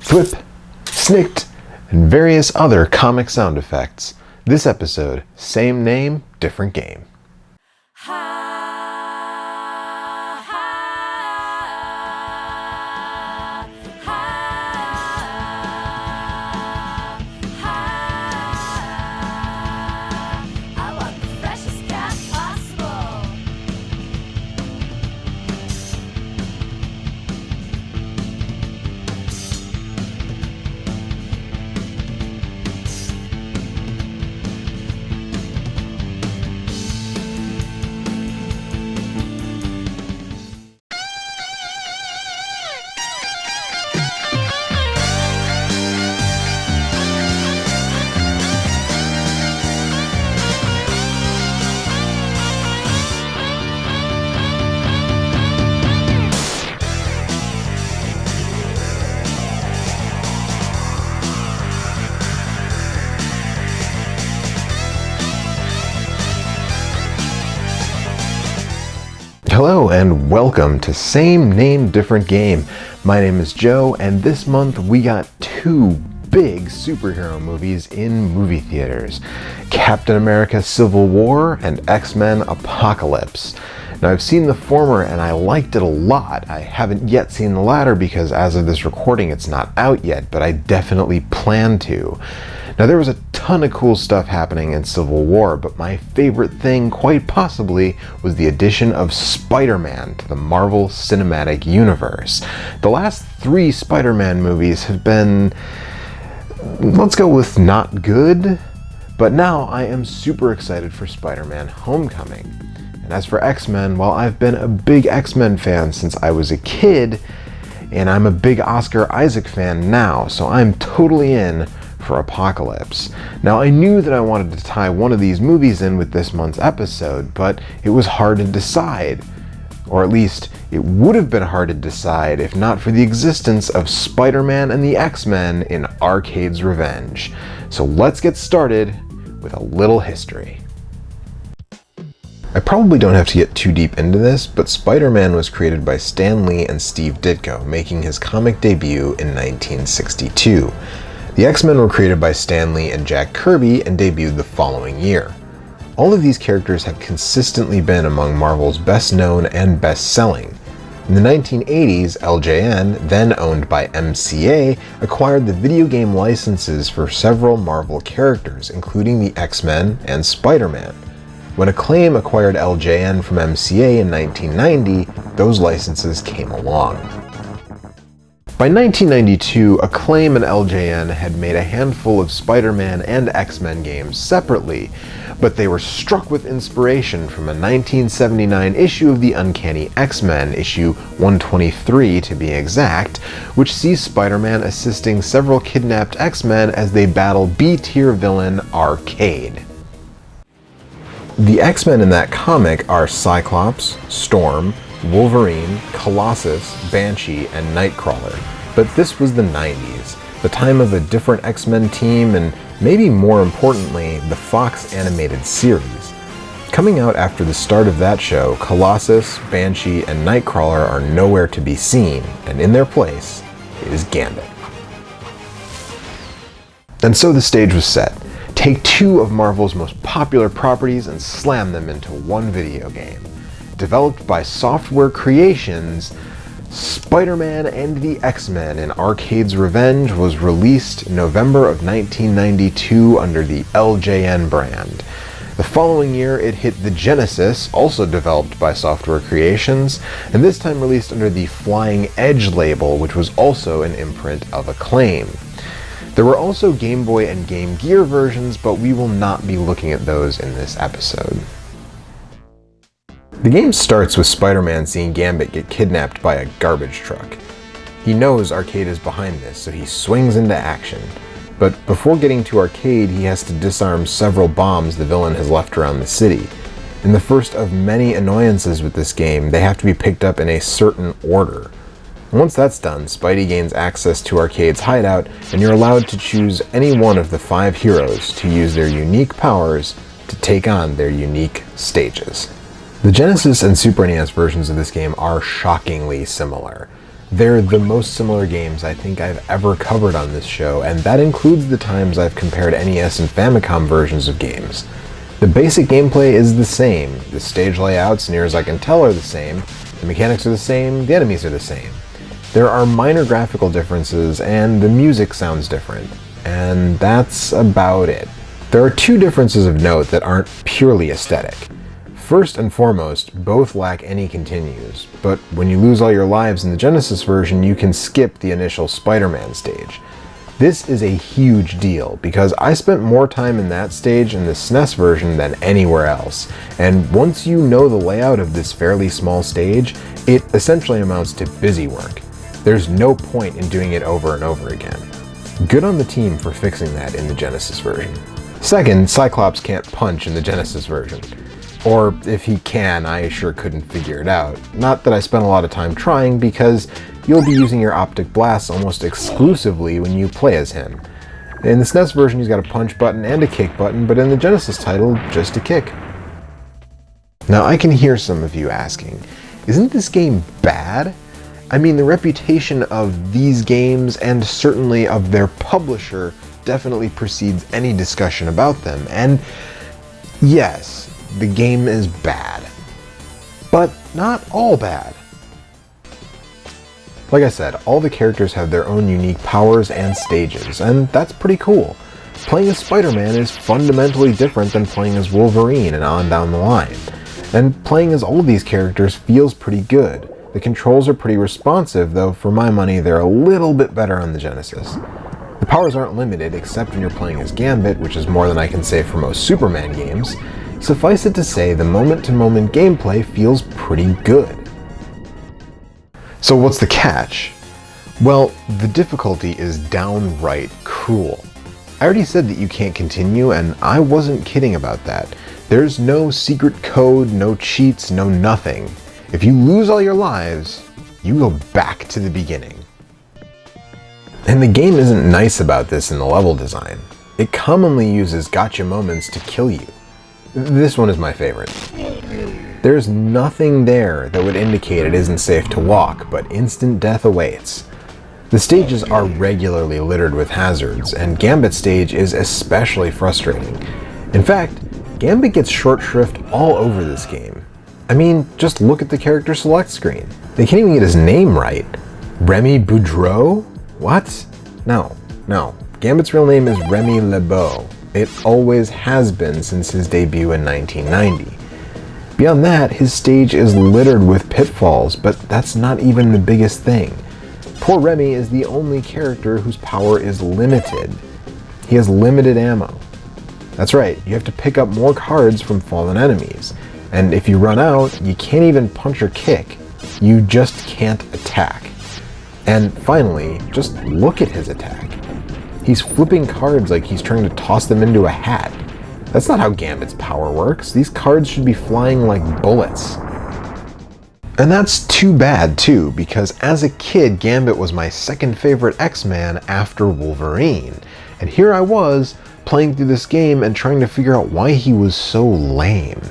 thwip, snicked, and various other comic sound effects. This episode, same name, different game. Hello and welcome to Same Name, Different Game. My name is Joe, and this month we got two big superhero movies in movie theaters. Captain America Civil War and X-Men Apocalypse. Now I've seen the former and I liked it a lot. I haven't yet seen the latter because as of this recording it's not out yet, but I definitely plan to. Now there was a ton of cool stuff happening in Civil War, but my favorite thing quite possibly was the addition of Spider-Man to the Marvel Cinematic Universe. The last three Spider-Man movies have been, let's go with not good, but now I am super excited for Spider-Man Homecoming. And as for X-Men, well, I've been a big X-Men fan since I was a kid, and I'm a big Oscar Isaac fan now, so I'm totally in for Apocalypse. Now I knew that I wanted to tie one of these movies in with this month's episode, but it was hard to decide. Or at least, it would have been hard to decide if not for the existence of Spider-Man and the X-Men in Arcade's Revenge. So let's get started with a little history. I probably don't have to get too deep into this, but Spider-Man was created by Stan Lee and Steve Ditko, making his comic debut in 1962. The X-Men were created by Stan Lee and Jack Kirby and debuted the following year. All of these characters have consistently been among Marvel's best known and best selling. In the 1980s, LJN, then owned by MCA, acquired the video game licenses for several Marvel characters, including the X-Men and Spider-Man. When Acclaim acquired LJN from MCA in 1990, those licenses came along. By 1992, Acclaim and LJN had made a handful of Spider-Man and X-Men games separately, but they were struck with inspiration from a 1979 issue of the Uncanny X-Men, issue 123 to be exact, which sees Spider-Man assisting several kidnapped X-Men as they battle B-tier villain Arcade. The X-Men in that comic are Cyclops, Storm, Wolverine, Colossus, Banshee, and Nightcrawler. But this was the 90s, the time of a different X-Men team and maybe more importantly, the Fox animated series. Coming out after the start of that show, Colossus, Banshee, and Nightcrawler are nowhere to be seen, and in their place is Gambit. And so the stage was set. Take two of Marvel's most popular properties and slam them into one video game. Developed by Software Creations, Spider-Man and the X-Men in Arcade's Revenge was released in November of 1992 under the LJN brand. The following year it hit the Genesis, also developed by Software Creations, and this time released under the Flying Edge label, which was also an imprint of Acclaim. There were also Game Boy and Game Gear versions, but we will not be looking at those in this episode. The game starts with Spider-Man seeing Gambit get kidnapped by a garbage truck. He knows Arcade is behind this, so he swings into action. But before getting to Arcade, he has to disarm several bombs the villain has left around the city. In the first of many annoyances with this game, they have to be picked up in a certain order. Once that's done, Spidey gains access to Arcade's hideout, and you're allowed to choose any one of the 5 heroes to use their unique powers to take on their unique stages. The Genesis and Super NES versions of this game are shockingly similar. They're the most similar games I think I've ever covered on this show, and that includes the times I've compared NES and Famicom versions of games. The basic gameplay is the same, the stage layouts, near as I can tell, are the same, the mechanics are the same, the enemies are the same. There are minor graphical differences, and the music sounds different, and that's about it. There are two differences of note that aren't purely aesthetic. First and foremost, both lack any continues, but when you lose all your lives in the Genesis version, you can skip the initial Spider-Man stage. This is a huge deal, because I spent more time in that stage in the SNES version than anywhere else, and once you know the layout of this fairly small stage, it essentially amounts to busy work. There's no point in doing it over and over again. Good on the team for fixing that in the Genesis version. Second, Cyclops can't punch in the Genesis version. Or if he can, I sure couldn't figure it out. Not that I spent a lot of time trying, because you'll be using your optic blasts almost exclusively when you play as him. In the SNES version he's got a punch button and a kick button, but in the Genesis title, just a kick. Now I can hear some of you asking, isn't this game bad? I mean, the reputation of these games, and certainly of their publisher, definitely precedes any discussion about them, and yes, the game is bad. But not all bad. Like I said, all the characters have their own unique powers and stages, and that's pretty cool. Playing as Spider-Man is fundamentally different than playing as Wolverine and on down the line. And playing as all of these characters feels pretty good. The controls are pretty responsive, though for my money they're a little bit better on the Genesis. The powers aren't limited, except when you're playing as Gambit, which is more than I can say for most Superman games. Suffice it to say, the moment-to-moment gameplay feels pretty good. So what's the catch? Well, the difficulty is downright cruel. I already said that you can't continue, and I wasn't kidding about that. There's no secret code, no cheats, no nothing. If you lose all your lives, you go back to the beginning. And the game isn't nice about this in the level design. It commonly uses gotcha moments to kill you. This one is my favorite. There's nothing there that would indicate it isn't safe to walk, but instant death awaits. The stages are regularly littered with hazards, and Gambit's stage is especially frustrating. In fact, Gambit gets short shrift all over this game. I mean, just look at the character select screen. They can't even get his name right. Remy Boudreau? What? No. Gambit's real name is Remy LeBeau. It always has been since his debut in 1990. Beyond that, his stage is littered with pitfalls, but that's not even the biggest thing. Poor Remy is the only character whose power is limited. He has limited ammo. That's right, you have to pick up more cards from fallen enemies. And if you run out, you can't even punch or kick. You just can't attack. And finally, just look at his attack. He's flipping cards like he's trying to toss them into a hat. That's not how Gambit's power works. These cards should be flying like bullets. And that's too bad too, because as a kid, Gambit was my second favorite X-Man after Wolverine. And here I was, playing through this game and trying to figure out why he was so lame.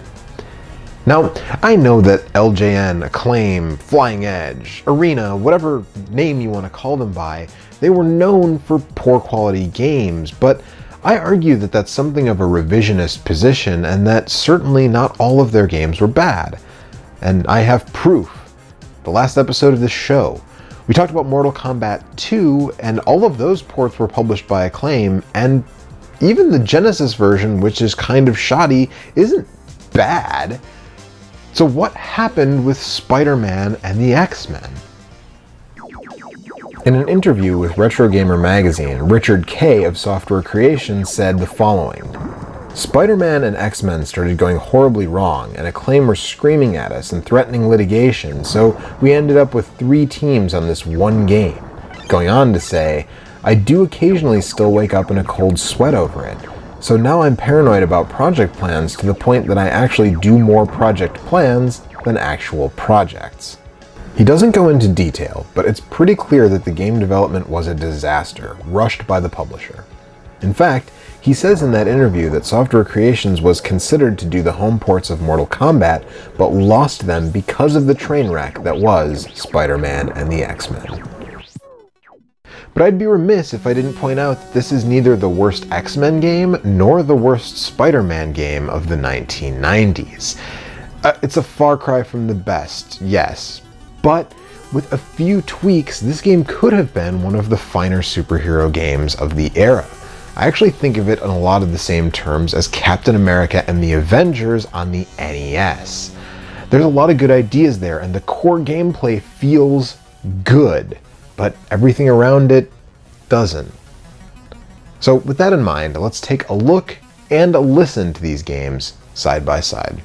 Now, I know that LJN, Acclaim, Flying Edge, Arena, whatever name you want to call them by, they were known for poor quality games, but I argue that that's something of a revisionist position, and that certainly not all of their games were bad. And I have proof. The last episode of this show, we talked about Mortal Kombat 2, and all of those ports were published by Acclaim, and even the Genesis version, which is kind of shoddy, isn't bad. So what happened with Spider-Man and the X-Men? In an interview with Retro Gamer magazine, Richard Kay of Software Creation said the following: Spider-Man and X-Men started going horribly wrong, and Acclaim were screaming at us and threatening litigation, so we ended up with 3 teams on this one game. Going on to say, I do occasionally still wake up in a cold sweat over it. So now I'm paranoid about project plans to the point that I actually do more project plans than actual projects. He doesn't go into detail, but it's pretty clear that the game development was a disaster, rushed by the publisher. In fact, he says in that interview that Software Creations was considered to do the home ports of Mortal Kombat, but lost them because of the train wreck that was Spider-Man and the X-Men. But I'd be remiss if I didn't point out that this is neither the worst X-Men game nor the worst Spider-Man game of the 1990s. It's a far cry from the best, yes, but with a few tweaks, this game could have been one of the finer superhero games of the era. I actually think of it in a lot of the same terms as Captain America and the Avengers on the NES. There's a lot of good ideas there, and the core gameplay feels good, but everything around it doesn't. So with that in mind, let's take a look and a listen to these games side by side.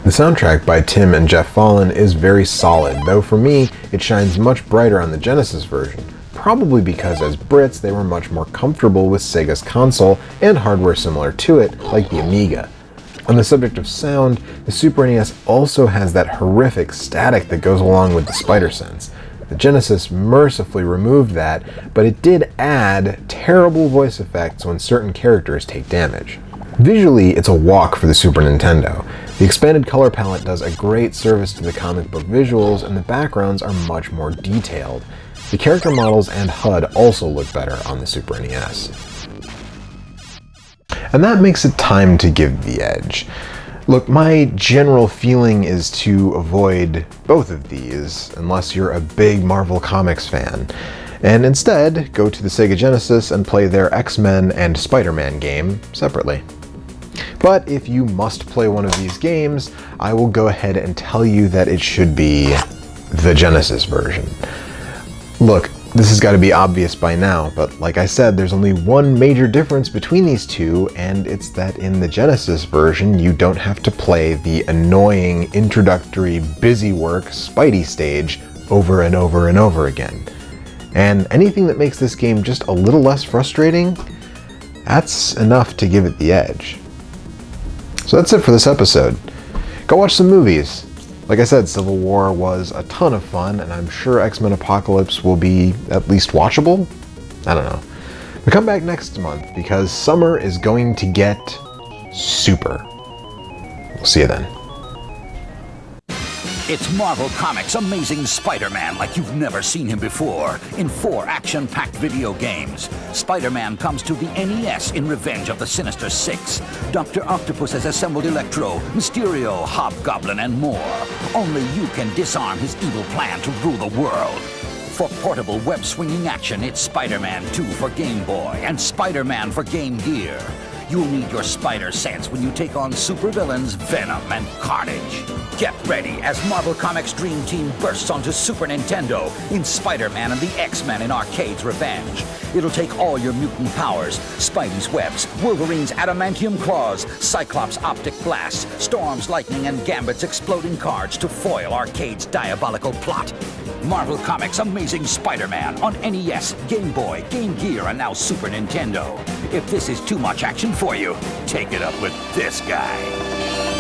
The soundtrack by Tim and Jeff Fallon is very solid, though for me, it shines much brighter on the Genesis version, probably because as Brits they were much more comfortable with Sega's console and hardware similar to it, like the Amiga. On the subject of sound, the Super NES also has that horrific static that goes along with the spider sense. The Genesis mercifully removed that, but it did add terrible voice effects when certain characters take damage. Visually, it's a walk for the Super Nintendo. The expanded color palette does a great service to the comic book visuals, and the backgrounds are much more detailed. The character models and HUD also look better on the Super NES. And that makes it time to give the edge. Look, my general feeling is to avoid both of these, unless you're a big Marvel Comics fan, and instead go to the Sega Genesis and play their X-Men and Spider-Man game separately. But if you must play one of these games, I will go ahead and tell you that it should be the Genesis version. Look, this has got to be obvious by now, but like I said, there's only one major difference between these two, and it's that in the Genesis version, you don't have to play the annoying introductory busywork Spidey stage over and over and over again. And anything that makes this game just a little less frustrating, that's enough to give it the edge. So that's it for this episode. Go watch some movies. Like I said, Civil War was a ton of fun, and I'm sure X-Men Apocalypse will be at least watchable? I don't know. But come back next month, because summer is going to get super. We'll see you then. It's Marvel Comics' Amazing Spider-Man like you've never seen him before, in 4 action-packed video games. Spider-Man comes to the NES in Revenge of the Sinister Six. Dr. Octopus has assembled Electro, Mysterio, Hobgoblin, and more. Only you can disarm his evil plan to rule the world. For portable web-swinging action, it's Spider-Man 2 for Game Boy and Spider-Man for Game Gear. You'll need your spider sense when you take on supervillains Venom and Carnage. Get ready as Marvel Comics' Dream Team bursts onto Super Nintendo in Spider-Man and the X-Men in Arcade's Revenge. It'll take all your mutant powers, Spidey's webs, Wolverine's adamantium claws, Cyclops' optic blasts, Storm's lightning, and Gambit's exploding cards to foil Arcade's diabolical plot. Marvel Comics' Amazing Spider-Man on NES, Game Boy, Game Gear, and now Super Nintendo. If this is too much action for you, take it up with this guy.